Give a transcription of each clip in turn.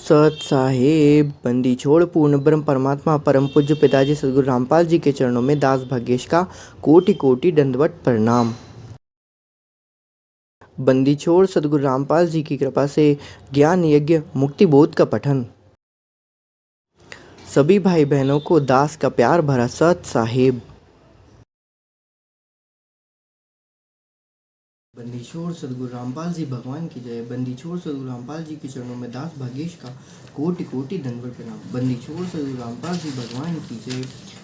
सत साहेब बंदी छोड़ पूर्ण ब्रह्म परमात्मा परम पूज्य पिताजी सदगुरु रामपाल जी के चरणों में दास भाग्येश का कोटि कोटि दंडवत प्रणाम। बंदी छोड़ सदगुरु रामपाल जी की कृपा से ज्ञान यज्ञ मुक्ति बोध का पठन। सभी भाई बहनों को दास का प्यार भरा सत साहेब। बंदी छोड़ सदगुरु रामपाल जी भगवान की जय। बंदी छोड़ सदगुरु रामपाल जी के चरणों में दास भाग्येश का कोटि कोटि दंडवत प्रणाम। बंदी छोड़ सदगुरु रामपाल जी भगवान की जय।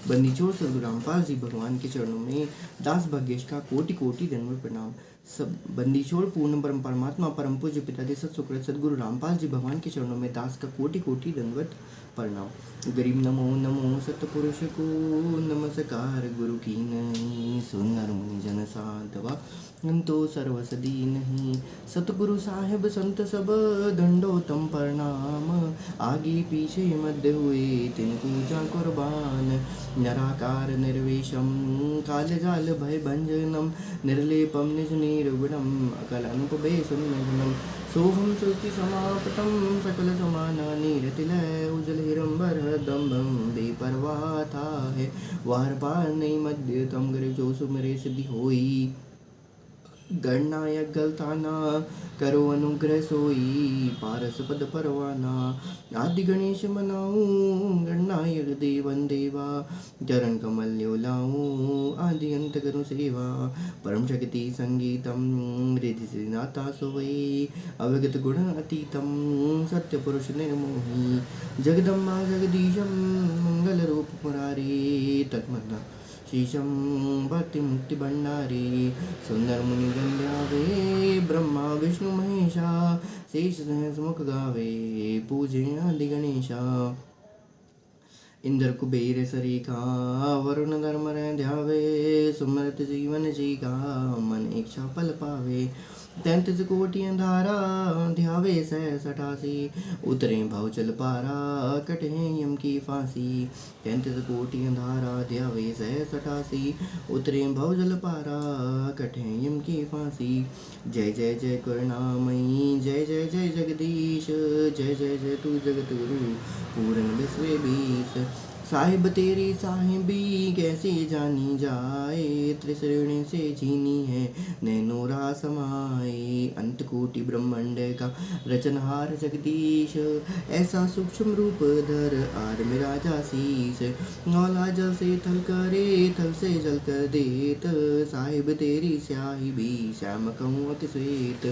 बंदी छोड़ सदगुरु रामपाल जी भगवान के चरणों में दास भाग्येश का कोटि कोटि दंडवत प्रणाम। सब बंदी छोड़ पूर्ण ब्रह्म परमात्मा परम पूज्य पिताजी सत सुकृत सदगुरु रामपाल जी भगवान के चरणों में दास का कोटि कोटि दंडवत प्रणाम। गरीब नमो नमो सतपुरुष को नमस्कार गुरु की नहीं सुनर मुनि जन साधवा तो सर्वसदी नहीं। सतगुरु साहेब संत सब दंडोतम प्रणाम। आगे पीछे मध्य हुए तिनको जा कुर्बान। निराकार निर्वेशम काल जाल भय भंजनम निर्लेपम निज निर्गुणम अकलनुपवेशुन्नयनम सोहम श्रुति समापतम सकल समानानि रतिलय उजल हिरंबर दम्भम बेपरवाह था है वार पार नहीं मध्य तम गरे जो सुमरे सिद्धि होई। गणनायक गलताना करो अनुग्रह सोई पारस पद परवाना। आदि गणेश मनाऊं गणनायक देवन देवा चरण कमल ल्योलाऊं आदि अंत करूं सेवा। परम शक्ति संगीतम रिधि श्रीनाथा सोई अवगत गुण अतीतम सत्य पुरुष निर्मोही। जगदम्बा जगदीशम मंगल रूप मुरारी तत्मन्ना शीशम भक्ति मुक्ति भंडारी। सुंदर मुनि गंध्यावे ब्रह्मा विष्णु महेशा शेष सहस मुख गावे पूजे आदि गणेशा। इंद्र कुबेर सरीखा वरुण धर्म ध्यावे सुमरत जीवन जी का मन इच्छा पल पावे। 33 कोटि अंधारा ध्यावे सहस 88 उतरे भव चल पारा कटे यम की फांसी। 33 कोटि अंधारा ध्यावे सहस 88 उतरे भव जल पारा कटे यम की फांसी। जय जय जय करुणामयी जय जय जय जगदीश जय जय जय तू जगत गुरु पूर्ण विश्व बीस। साहिब तेरी साहिबी कैसे जानी जाए त्रिश्रेणी से जीनी है नैनो रास समाए। अंत कोटि ब्रह्मांड का रचनहार जगदीश ऐसा सूक्ष्म रूप धर आर में राजा शीस। नौला जल से थल करे थल से जल कर देत साहिब तेरी स्याही भी श्याम कहूँ श्वेत।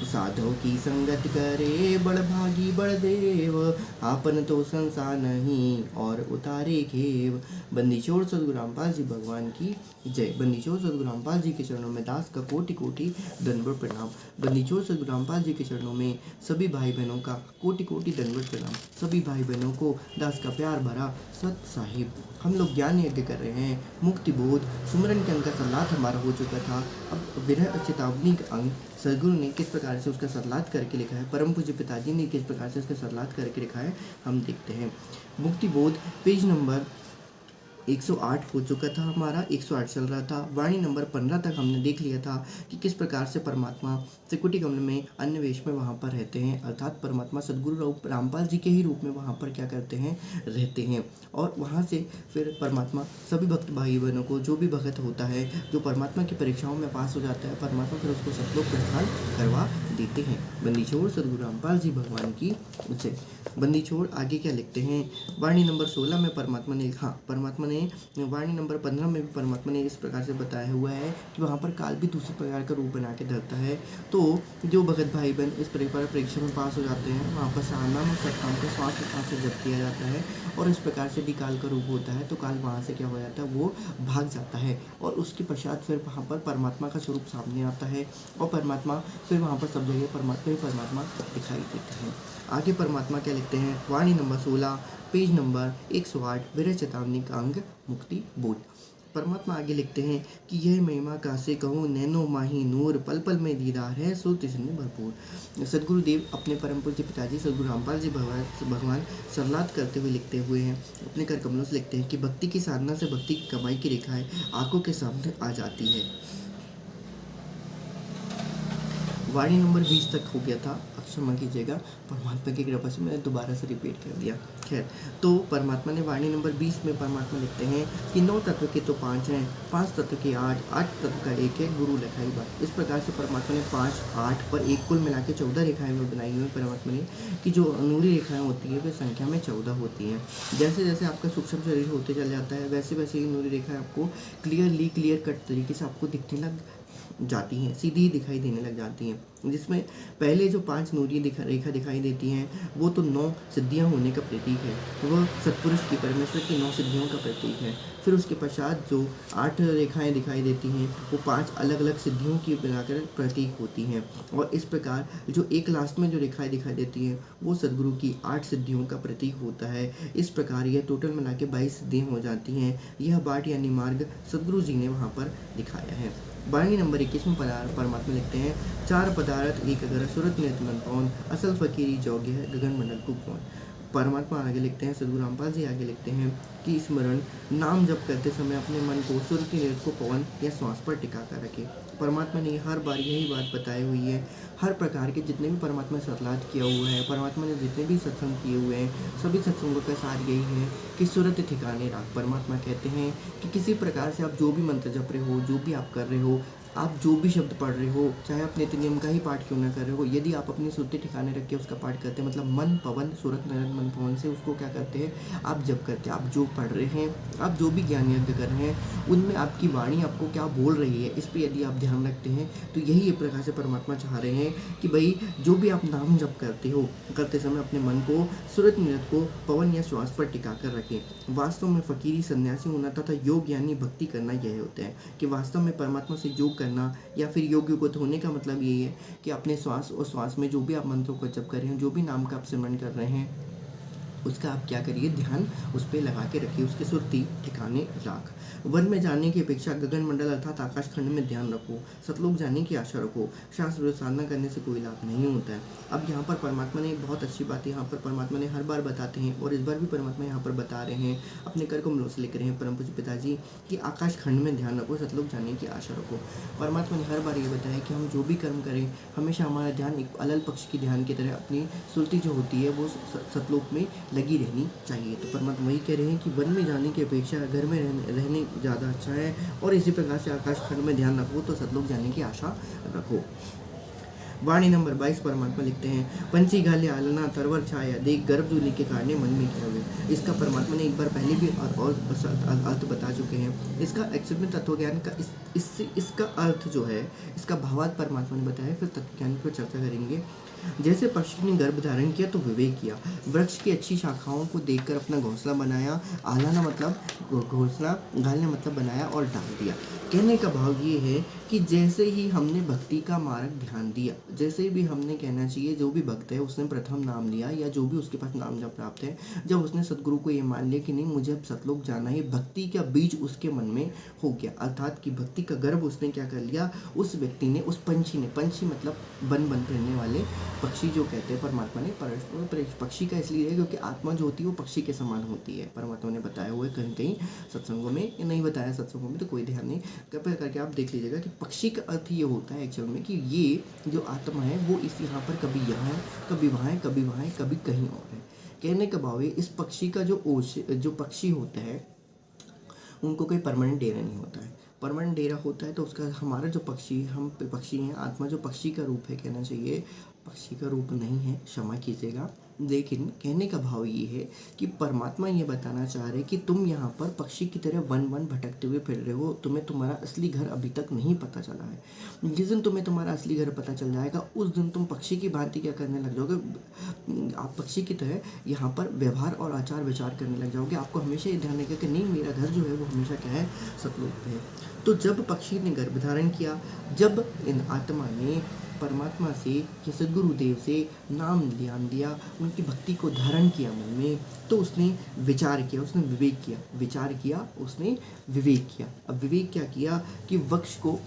साधो की संगत करे बड़ भागी बड़ देव आपन तो संसार नहीं और उतारे खेव। बंदी छोड़ सदगुरु रामपाल जी भगवान की जय। बंदी छोड़ सदगुरु रामपाल जी के चरणों में दास का कोटि कोटि दंडवत प्रणाम। बंदी छोड़ सदगुरु रामपाल जी के चरणों में सभी भाई बहनों का कोटि कोटि दंडवत प्रणाम। सभी भाई बहनों को दास का प्यार भरा सत साहिब। हम लोग ज्ञान यज्ञ कर रहे हैं मुक्ति बोध सुमरन के अंक का सलाद हमारा हो चुका था। अब विरह चेतावनी का अंग सदगुरु ने किस प्रकार से उसका सरलाद करके लिखा है परम पूज्य पिताजी ने किस प्रकार से उसका सरलाद करके लिखा है हम देखते हैं। मुक्ति बोध पेज नंबर 108 हो चुका था हमारा 108 चल रहा था। वाणी नंबर 15 तक हमने देख लिया था कि किस प्रकार से परमात्मा त्रिकुटी कमल में अन्य वेश में वहाँ पर रहते हैं अर्थात परमात्मा सदगुरु रामपाल जी के ही रूप में वहाँ पर क्या करते हैं रहते हैं। और वहाँ से फिर परमात्मा सभी भक्त भाई बहनों को जो भी भगत होता है जो परमात्मा की परीक्षाओं में पास हो जाता है परमात्मा फिर उसको सतलोक प्रस्थान करवा देते हैं। बंदी छोड़ सदगुरु रामपाल जी भगवान की जय। बंदी छोड़ आगे क्या लिखते हैं वाणी नंबर 16 में परमात्मा ने परमात्मा ने वाणी नंबर 15 में भी परमात्मा ने इस प्रकार से बताया हुआ है कि वहाँ पर काल भी दूसरे प्रकार का रूप बना के धरता है। तो जो भगत भाई बहन इस प्रकार परीक्षा में पास हो जाते हैं वहाँ पर सारनाम और सत्ताम को श्वास से जप किया जाता है और इस प्रकार से भी काल का रूप होता है। तो काल वहाँ से क्या हो जाता है वो भाग जाता है और उसके पश्चात फिर वहाँ पर परमात्मा का स्वरूप सामने आता है और परमात्मा फिर वहाँ पर सब जगह परमात्मा दिखाई देते हैं। आगे परमात्मा क्या लिखते हैं वाणी नंबर 16 पेज नंबर 108 विरह चेतावनी का अंग मुक्ति बोध। परमात्मा आगे लिखते हैं कि यह महिमा कासे कहूँ नैनो माही नूर पल पल में दीदार है सो तिसने भरपूर। सदगुरुदेव अपने परम पूज्य पिताजी सदगुरु रामपाल जी भगवान सरलाद करते हुए लिखते हुए हैं अपने कर कमलों से लिखते हैं कि भक्ति की साधना से भक्ति की कमाई की रेखाएं आंखों के सामने आ जाती है। वाणी नंबर 20 तक हो गया था, क्षमा कीजिएगा, परमात्मा की कृपा से मैंने दोबारा से रिपीट कर दिया। खैर, तो परमात्मा ने वाणी नंबर 20 में परमात्मा लिखते हैं कि 9 तत्व के तो 5 हैं, 5 तत्व के 8, 8 तत्व का 1 है, गुरु लिखाई बात। इस प्रकार से परमात्मा ने 5, 8 और 1 कुल मिला के 14 रेखाएं में बनाई हुई परमात्मा ने, कि जो अनूरी रेखाएं होती है वे संख्या में 14 होती हैं। जैसे जैसे आपका सूक्ष्म शरीर होते चल जाता है, वैसे वैसे ही अनूरी रेखाएं आपको क्लियर कट तरीके से आपको दिखने लग जाती हैं, सीधी दिखाई देने लग जाती हैं। जिसमें पहले जो 5 नूरी रेखा दिखाई देती हैं वो तो 9 सिद्धियां होने का प्रतीक है, वह सत्पुरुष की, परमेश्वर की 9 सिद्धियों का प्रतीक है। फिर उसके पश्चात जो 8 रेखाएं दिखाई देती हैं वो 5 अलग अलग सिद्धियों की बनाकर प्रतीक होती हैं। और इस प्रकार जो एक लास्ट में जो रेखाएं दिखाई देती हैं वो सदगुरु की 8 सिद्धियों का प्रतीक होता है। इस प्रकार यह टोटल मिला के 22 सिद्धियाँ हो जाती हैं। यह बाट यानी मार्ग सदगुरु जी ने वहाँ पर दिखाया है। वाणी नंबर 21 में परमात्मा लिखते हैं, 4 पदार्थ एक अगर सूरत नेत मन पवन, असल फकीरी जोग्य है गगन मंडल को कौन। परमात्मा आगे लिखते हैं, सदगुरु रामपाल जी आगे लिखते हैं कि स्मरण नाम जप करते समय अपने मन को सुरति नेत को पवन या श्वास पर टिका कर रखें। परमात्मा ने हर बार यही बात बताई हुई है। हर प्रकार के जितने भी परमात्मा ने सतलाद किया हुआ है, परमात्मा ने जितने भी सत्संग किए हुए हैं, सभी सत्संगों का सार यही है कि सुरत ठिकाने रख। परमात्मा कहते हैं कि किसी प्रकार से आप जो भी मंत्र जप रहे हो, जो भी आप कर रहे हो, आप जो भी शब्द पढ़ रहे हो, चाहे आप नित्य नियम का ही पाठ क्यों ना कर रहे हो, यदि आप अपनी सुरती ठिकाने रख के उसका पाठ करते हैं, मतलब मन पवन सूरत नयन मन पवन से उसको क्या करते हैं, आप जप करते हैं। आप जो पढ़ रहे हैं, आप जो भी ज्ञान यज्ञ कर रहे हैं, उनमें आपकी वाणी आपको क्या बोल रही है, इस पर यदि आप ध्यान रखते हैं तो यही एक प्रकार से परमात्मा चाह रहे हैं कि भाई जो भी आप नाम जप करते हो, करते समय अपने मन को सूरत नृत्य को पवन या श्वास पर टिका कर रखें। वास्तव में फकीरी सन्यासी होना तथा योग यानी भक्ति करना यह होता है कि वास्तव में परमात्मा से योग करना या फिर योग युगत होने का मतलब यही है कि अपने श्वास और श्वास में जो भी आप मंत्रों को जप कर रहे हैं, जो भी नाम का आप सिमरन कर रहे हैं, उसका आप क्या करिए, ध्यान उस पर लगा के रखिए, उसकी सुरती ठिकाने राख। वन में जाने की अपेक्षा गगन मंडल अर्थात आकाश खंड में ध्यान रखो, सतलोक जाने की आशा रखो। शास्त्र साधना करने से कोई लाभ नहीं होता है। अब यहाँ पर परमात्मा ने बहुत अच्छी बात है, यहाँ पर परमात्मा ने हर बार बताते हैं और इस बार भी परमात्मा यहाँ पर बता रहे हैं, अपने कर कमलों से लिख रहे हैं परम पूज्य पिताजी कि आकाश खंड में ध्यान रखो, सतलोक जाने की आशा रखो। परमात्मा ने हर बार ये बताया कि हम जो भी कर्म करें, हमेशा हमारा ध्यान एक अलल पक्ष की ध्यान की तरह अपनी सुरती जो होती है वो सतलोक में लगी रहनी चाहिए। तो परमात्मा वही कह रहे हैं कि वन में जाने की अपेक्षा घर में रहने ज़्यादा अच्छा है। और इसी प्रकार से आकाश खंड में ध्यान रखो तो सतलोक जाने की आशा रखो। वाणी नंबर 22 परमात्मा लिखते हैं, पंछी घाले आलना तरवर छाया देख गर्भ जूली के काटने मन में क्या हुए। इसका परमात्मा ने एक बार पहले भी और अर्थ बता चुके हैं। इसका एक्चुअल में तत्व ज्ञान का इसका अर्थ जो है, इसका भावार्थ परमात्मा ने बताया, फिर तत्व ज्ञान पर चर्चा करेंगे। जैसे पक्षी ने गर्भ धारण किया तो विवेक किया, वृक्ष की अच्छी शाखाओं को देखकर अपना घोंसला बनाया। आलाना मतलब घोंसला, घालना मतलब बनाया और डाल दिया। कहने का भाव ये है कि जैसे ही हमने भक्ति का मार्ग ध्यान दिया, जैसे भी हमने कहना चाहिए जो भी भक्त है उसने प्रथम नाम लिया या जो भी उसके पास नाम जब प्राप्त है, जब उसने सदगुरु को ये मान लिया कि नहीं मुझे अब सतलोक जाना है, भक्ति का बीज उसके मन में हो गया, अर्थात कि भक्ति का गर्भ उसने क्या कर लिया, उस व्यक्ति ने, उस पंछी ने, पंछी मतलब बन फिरने वाले पक्षी जो कहते हैं परमात्मा ने, पक्षी का इसलिए है क्योंकि आत्मा जो होती है वो पक्षी के समान होती है। परमात्मा ने बताया हुआ है कहीं कहीं सत्संगों में, नहीं बताया सत्संगों में तो कोई ध्यान नहीं, कृपया करके आप देख लीजिएगा कि पक्षी का अर्थ ये होता है एक्चुअल में कि ये जो आत्मा है वो इस यहाँ पर कभी यहाँ है, कभी वहाँ है, कभी वहाँ है, कभी कहीं और है। कहने का भाव है इस पक्षी का जो पक्षी होता है उनको कोई परमानेंट डेरा नहीं होता है। परमानेंट डेरा होता है तो उसका, हमारा जो पक्षी, हम पक्षी हैं, आत्मा जो पक्षी का रूप है, कहना चाहिए पक्षी का रूप नहीं है, क्षमा कीजिएगा, लेकिन कहने का भाव ये है कि परमात्मा ये बताना चाह रहे कि तुम यहाँ पर पक्षी की तरह वन भटकते हुए फिर रहे हो, तुम्हें तुम्हारा असली घर अभी तक नहीं पता चला है। जिस दिन तुम्हें तुम्हारा असली घर पता चल जाएगा उस दिन तुम पक्षी की भांति क्या करने लग जाओगे, आप पक्षी की तरह यहाँ पर व्यवहार और आचार विचार करने लग जाओगे। आपको हमेशा ये ध्यान रखेगा कि नहीं मेरा घर जो है वो हमेशा क्या है, सतलोक पे है। तो जब पक्षी ने गर्भ धारण किया, जब इन आत्मा ने परमात्मा से या सद्गुरुदेव से नाम ध्यान दिया, उनकी भक्ति को धारण किया मन में, तो उसने विचार किया, उसने विवेक किया, विचार किया, उसने विवेक किया। अब विवेक क्या किया कि वृक्ष को,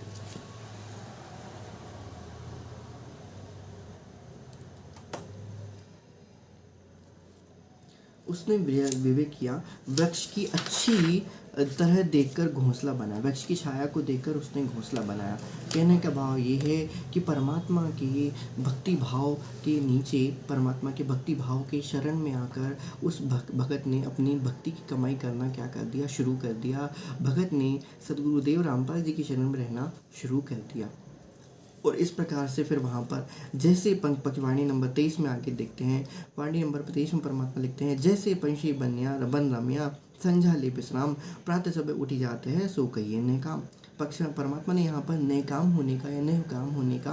उसने विवेक किया, वृक्ष की अच्छी तरह देखकर घोंसला बनाया, वृक्ष की छाया को देखकर उसने घोंसला बनाया। कहने का भाव ये है कि परमात्मा के भक्ति भाव के नीचे, परमात्मा के भक्ति भाव के शरण में आकर उस भगत ने अपनी भक्ति की कमाई करना क्या कर दिया, शुरू कर दिया। भगत ने सदगुरुदेव रामपाल जी की शरण में रहना शुरू कर दिया। और इस प्रकार से फिर वहाँ पर जैसे वाणी नंबर 23 में आगे देखते हैं, वाणी नंबर 23 में परमात्मा लिखते हैं, जैसे पंछी बन रम्या संझा ले विश्राम, प्रातः सुबह उठी जाते हैं सो कहिए नए काम। परमात्मा ने यहाँ पर नए काम होने का या नए काम होने का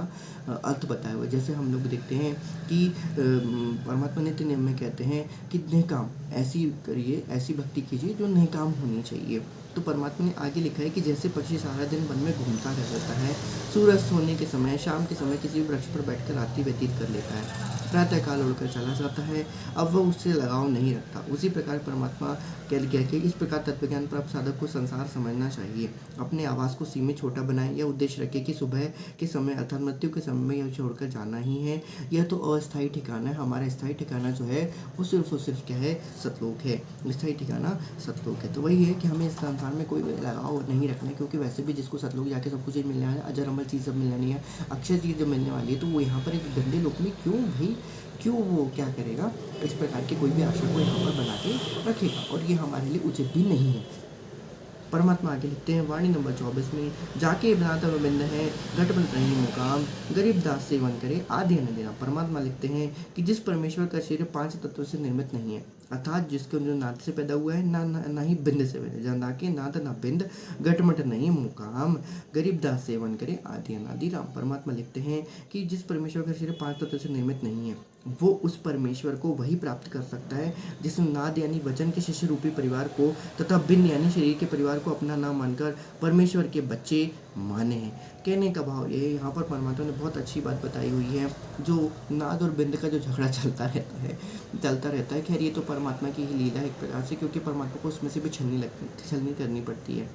अर्थ बताया हुआ। जैसे हम लोग देखते हैं कि परमात्मा नित्य नियम में कहते हैं कि नए काम ऐसी करिए, ऐसी भक्ति कीजिए जो नए काम होनी चाहिए। तो परमात्मा ने आगे लिखा है कि जैसे पक्षी सारा दिन वन में घूमता रहता है, सूरज होने के समय, शाम के समय किसी वृक्ष पर बैठकर रात्रि व्यतीत कर लेता है, प्रातःकाल उड़कर चला जाता है, अब वह उससे लगाव नहीं रखता। उसी प्रकार परमात्मा कह के इस प्रकार तत्वज्ञान प्राप्त साधक को संसार समझना चाहिए। अपने आवास को सीमित छोटा बनाए, यह उद्देश्य रखे कि सुबह के समय अर्थात मृत्यु के समय में यह छोड़कर जाना ही है। यह तो अस्थायी ठिकाना है, हमारा स्थायी ठिकाना जो है वो सिर्फ क्या है, सतलोक है। स्थायी ठिकाना सतलोक है। तो वही है कि हमें इस संसार में कोई लगाव नहीं रखना है, क्योंकि वैसे भी जिसको सतलोक जाके सब कुछ मिलने वाला है, अजर अमर चीज़ सब मिलनी है, अक्षय चीज़ जो मिलने वाली है, तो वो यहाँ पर एक गंदे लोक में क्यों वो क्या करेगा, इस प्रकार की कोई भी आशा को यहाँ पर बना के रखेगा, और ये हमारे लिए उचित भी नहीं है। परमात्मा आगे लिखते हैं वाणी नंबर 24 में, जाके बनाता बिंद है घटबंट नहीं मुकाम, गरीब दास सेवन करे आदि अन्न देना। परमात्मा लिखते हैं कि जिस परमेश्वर का शरीर 5 तत्वों से निर्मित नहीं है, अर्थात जिसके जो नाद से पैदा हुआ है, ना ही बिंद से पैदा, जहाँ के नाद ना बिंद, घटमट नहीं मुकाम, गरीब दास सेवन करे आदि अनादि राम। परमात्मा लिखते हैं कि जिस परमेश्वर का शरीर 5 तत्वों से निर्मित नहीं है, वो उस परमेश्वर को वही प्राप्त कर सकता है जिसने नाद यानी वचन के शिष्य रूपी परिवार को तथा बिन यानी शरीर के परिवार को अपना नाम मानकर परमेश्वर के बच्चे माने हैं। कहने का भाव ये है, यहाँ पर परमात्मा ने बहुत अच्छी बात बताई हुई है। जो नाद और बिंद का जो झगड़ा चलता रहता है, खैर ये तो परमात्मा की ही लीला है एक प्रकार से, क्योंकि परमात्मा को उसमें से भी छलनी करनी पड़ती है।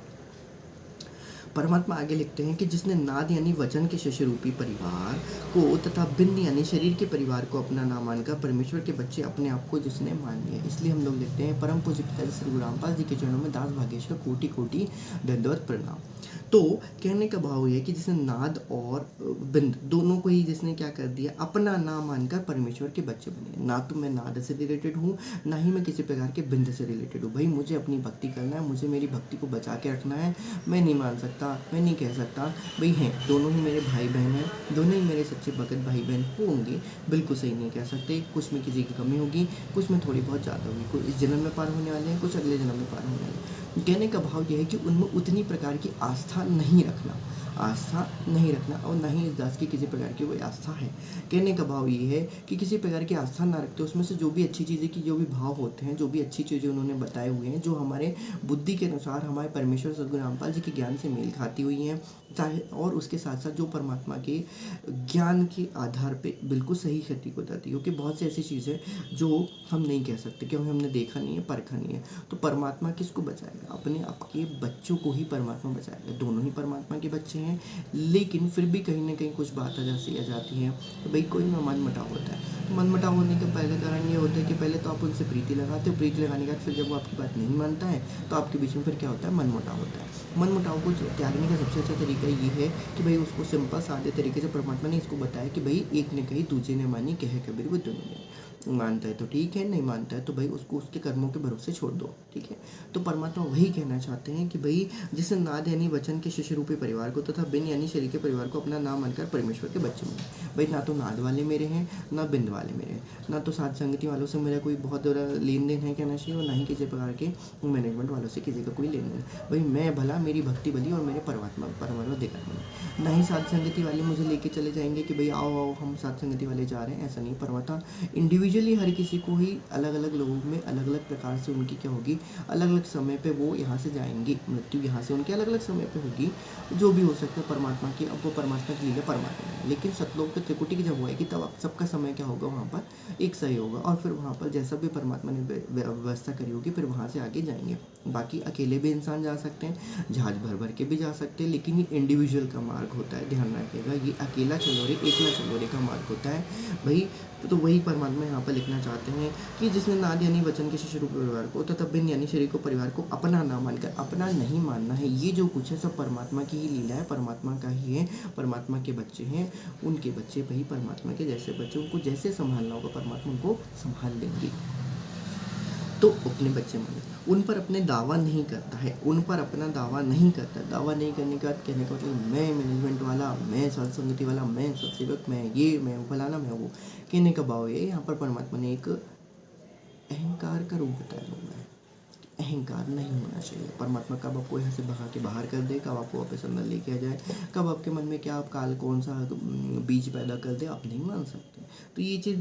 परमात्मा आगे लिखते हैं कि जिसने नाद यानी वचन के शिष्य रूपी परिवार को तथा बिंद यानी शरीर के परिवार को अपना नाम मानकर परमेश्वर के बच्चे अपने आप को जिसने मान लिया। इसलिए हम लोग लिखते हैं परम पूज्य पिताजी श्री गुरु रामपाल जी के चरणों में दास भागेश्वर कोटि कोटि दंडवत प्रणाम। तो कहने का भाव ये है कि जिसने नाद और बिंद दोनों को ही जिसने क्या कर दिया, अपना नाम मानकर परमेश्वर के बच्चे बने। ना तो मैं नाद से रिलेटेड हूँ, ना ही मैं किसी प्रकार के बिंद से रिलेटेड हूँ। भाई मुझे अपनी भक्ति करना है, मुझे मेरी भक्ति को बचा के रखना है। मैं नहीं मान सकता, मैं नहीं कह सकता भाई हैं दोनों ही मेरे भाई बहन हैं, दोनों ही मेरे सच्चे भगत भाई बहन होंगे, बिल्कुल सही नहीं कह सकते। कुछ में किसी की कमी होगी, कुछ में थोड़ी बहुत ज़्यादा होगी, कुछ इस जन्म में पार होने वाले हैं, कुछ अगले जन्म में पार होने वाले हैं। कहने का भाव यह है कि उनमें उतनी प्रकार की आस्था नहीं रखना और ना ही इस दास की किसी प्रकार की कोई आस्था है। कहने का भाव ये है कि किसी प्रकार की आस्था ना रखते, उसमें से जो भी अच्छी चीज़ें की जो भी भाव होते हैं, जो भी अच्छी चीज़ें उन्होंने बताए हुए हैं, जो हमारे बुद्धि के अनुसार हमारे परमेश्वर सद्गुरु रामपाल जी के ज्ञान से मेल खाती हुई हैं, चाहे और उसके साथ साथ जो परमात्मा के ज्ञान के आधार पे बिल्कुल सही खेती को बताती है। क्योंकि बहुत सी ऐसी चीज़ें जो हम नहीं कह सकते क्योंकि हमने देखा नहीं है, परखा नहीं है। तो परमात्मा किसको बचाएगा? अपने आपके बच्चों को ही परमात्मा बचाएगा। दोनों ही परमात्मा के बच्चे हैं, लेकिन फिर भी कहीं ना कहीं कुछ बात आ जाती है तो भाई कोई ना मन मुटाव होता है। तो मन मुटाव होने का पहले कारण ये होता है कि पहले तो आप उनसे प्रीति लगाते हो, प्रीति लगाने के बाद फिर जब वो आपकी बात नहीं मानता है तो आपके बीच में फिर क्या होता है, मन मुटाव होता है। मन मुटाव को त्यागने का सबसे अच्छा तरीका ये है कि भाई उसको सिंपल सादे तरीके से परमात्मा ने इसको बताया कि भाई एक ने कही दूसरे ने मानी, कहे कबीर वो दोनों ने। मानता है तो ठीक है, नहीं मानता है तो भाई उसको उसके कर्मों के भरोसे छोड़ दो, ठीक है। तो परमात्मा वही कहना चाहते हैं कि भाई जिसने नाद यानी वचन के शिष्य रूपी परिवार को तथा बिन यानी शरीर के परिवार को अपना नाम मानकर परमेश्वर के बच्चे बने। भाई ना तो नाद वाले मेरे हैं, ना बिंद वाले मेरे हैं, ना तो साध संगति वालों से मेरा कोई बहुत बड़ा लेन देन है कहना चाहिए, और ना ही किसी प्रकार के मैनेजमेंट वालों से किसी का कोई लेन देन। भाई मैं भला, मेरी भक्ति भली और मेरे परमात्मा देखा नहीं। ना ही साध संगति वाले मुझे लेके चले जाएंगे कि भाई आओ हम साध संगति वाले जा रहे हैं, ऐसा नहीं। परमात्मा इंडिविजुअली हर किसी को ही अलग अलग लोगों में अलग अलग प्रकार से उनकी क्या होगी, अलग अलग समय पे वो यहाँ से जाएंगे, मृत्यु यहाँ से उनके अलग अलग समय पे होगी, जो भी हो सकता है परमात्मा की। अब वो परमात्मा की लीला परमात्मा है, लेकिन सतलोक पे त्रिकुटी की जब होएगी तब सबका समय क्या होगा, वहाँ पर एक सही होगा, और फिर वहाँ पर जैसा भी परमात्मा ने व्यवस्था करी होगी फिर वहाँ से आगे जाएंगे। बाकी अकेले भी इंसान जा सकते हैं, जहाज भर के भी जा सकते हैं, लेकिन ये इंडिविजुअल का मार्ग होता है, ध्यान रखिएगा। ये अकेला चलो रे, एकला चलो रे का मार्ग होता है भाई। तो वही परमात्मा यहाँ यहाँ पर लिखना चाहते हैं कि जिसने नाद यानी वचन के शिष्य रूप परिवार को तथा भिन्न यानी शरीर को परिवार को अपना ना मानकर अपना नहीं मानना है। ये जो कुछ है सब परमात्मा की ही लीला है, परमात्मा का ही है। परमात्मा के बच्चे हैं, उनके बच्चे वही परमात्मा के जैसे बच्चे, उनको जैसे संभालना होगा परमात्मा उनको संभाल लेंगे। तो अपने बच्चे माने उन पर अपने दावा नहीं करता है, उन पर अपना दावा नहीं करता। दावा नहीं करने का कहने का मतलब मैं मैनेजमेंट वाला, मैं सत्संगति वाला, मैं सत्सेवक, मैं ये, मैं फलाना, मैं वो कहने का भाव है। यहाँ पर परमात्मा ने एक अहंकार का रूप बताया हुआ है। अहंकार नहीं होना चाहिए। परमात्मा कब आपको यहाँ से भगा के बाहर कर दे, कब आपको वापस अंदर लेके आ जाए, कब आपके मन में क्या आप काल कौन सा बीज पैदा कर दे, आप नहीं मान सकते। तो ये चीज़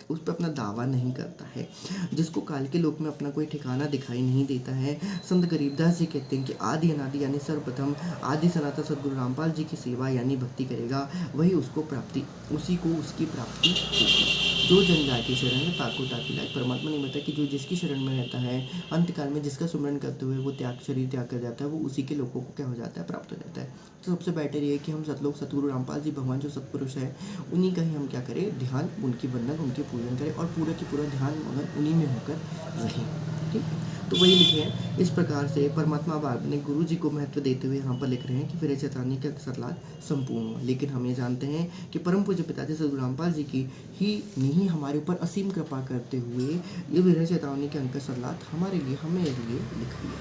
उस पर अपना दावा नहीं करता है। जिसको काल के लोक में अपना कोई ठिकाना दिखाई नहीं देता है। संत गरीबदास जी कहते हैं कि आदि अनादि यानी सर्वप्रथम आदि सनातन सद्गुरु रामपाल जी की सेवा यानी भक्ति करेगा, वही उसको प्राप्ति, उसी को उसकी प्राप्ति होगी। जो जन जाके शरण में ताको ताकि लायक। परमात्मा ने बताया कि जो जिसकी शरण में रहता है, अंतकाल में जिसका सुमरन करते हुए वो शरीर त्याग कर जाता है, वो उसी के लोगों को क्या हो जाता है, प्राप्त हो जाता है। तो सबसे बेटर ये है कि हम सतलोक सतगुरु रामपाल जी भगवान जो सत्पुरुष है, उन्हीं का ही हम क्या करें, ध्यान, उनकी वंदन, उनके पूजन करें और पूरा की पूरा ध्यान मगन उन्हीं में होकर रहें। ठीक है, तो वही लिखे हैं। इस प्रकार से परमात्मा बाब ने गुरु जी को महत्व देते हुए यहाँ पर लिख रहे हैं कि फिर चेतावनी का अवसर संपूर्ण हुआ। लेकिन हम ये जानते हैं कि परम पूज्य पिताजी सद्गुरु रामपाल जी की ही नहीं हमारे ऊपर असीम कृपा करते हुए ये विरह चेतावनी के अंक सरलाद हमारे लिए लिख दिया।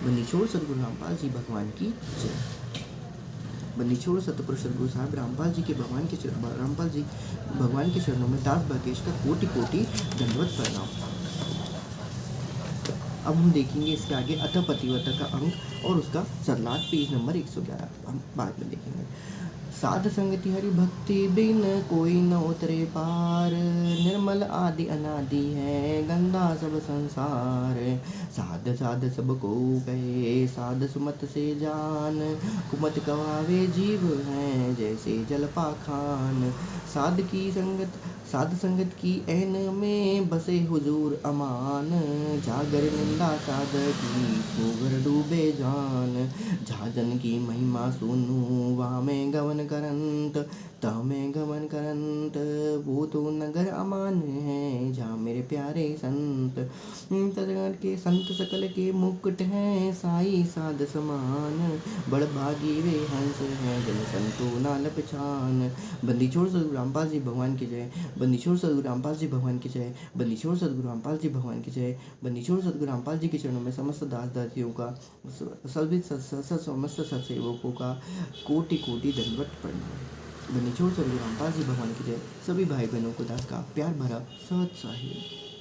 बंदीछोड़ सद्गुरु रामपाल जी भगवान की जय। बंदीछोड़ सतपुरुष सद्गुरु साहब रामपाल जी के भगवान के चरणों में दास भागेश का कोटि कोटि दंडवत प्रणाम। अब हम देखेंगे इसके आगे अतः पतिव्रता का अंक और उसका सरलाद पेज नंबर 111 हम बाद में देखेंगे। साध संगति हरि भक्ति बिन कोई न उतरे पार, निर्मल आदि अनादि है गंदा सब संसार। साध साध सब को कहे साध सुमत से जान, कुमत कवावे जीव हैं जैसे जल पाखान। साध संगत की ऐन में बसे हुजूर अमान, जागर निंदा साधक की सोगर डूबे जान। जहाँ जन की महिमा सुनू वहाँ में गवन करंत, तहाँ में गवन करंत, वो तो नगर अमान है जहाँ मेरे प्यारे संत। तजगर के संत सकल के मुकुट हैं साई साध समान, बड़ भागी वे हंस हैं जन संतो नाल पहचान। बंदीछोड़ सद्गुरु रामपाल जी भगवान की जय। बंदीछोड़ सद्गुरु रामपाल जी भगवान की जय। बंदीछोड़ सद्गुरु रामपाल जी भगवान की जय। बंदीछोड़ सद्गुरु रामपाल जी के चरणों में समस्त दास दासियों का, समस्त सत्सेवकों का कोटि कोटि दंडवत प्रणाम। बंदीछोड़ सद्गुरु रामपाल जी भगवान की जय। सभी भाई बहनों को दास का प्यार भरा सत साहिब।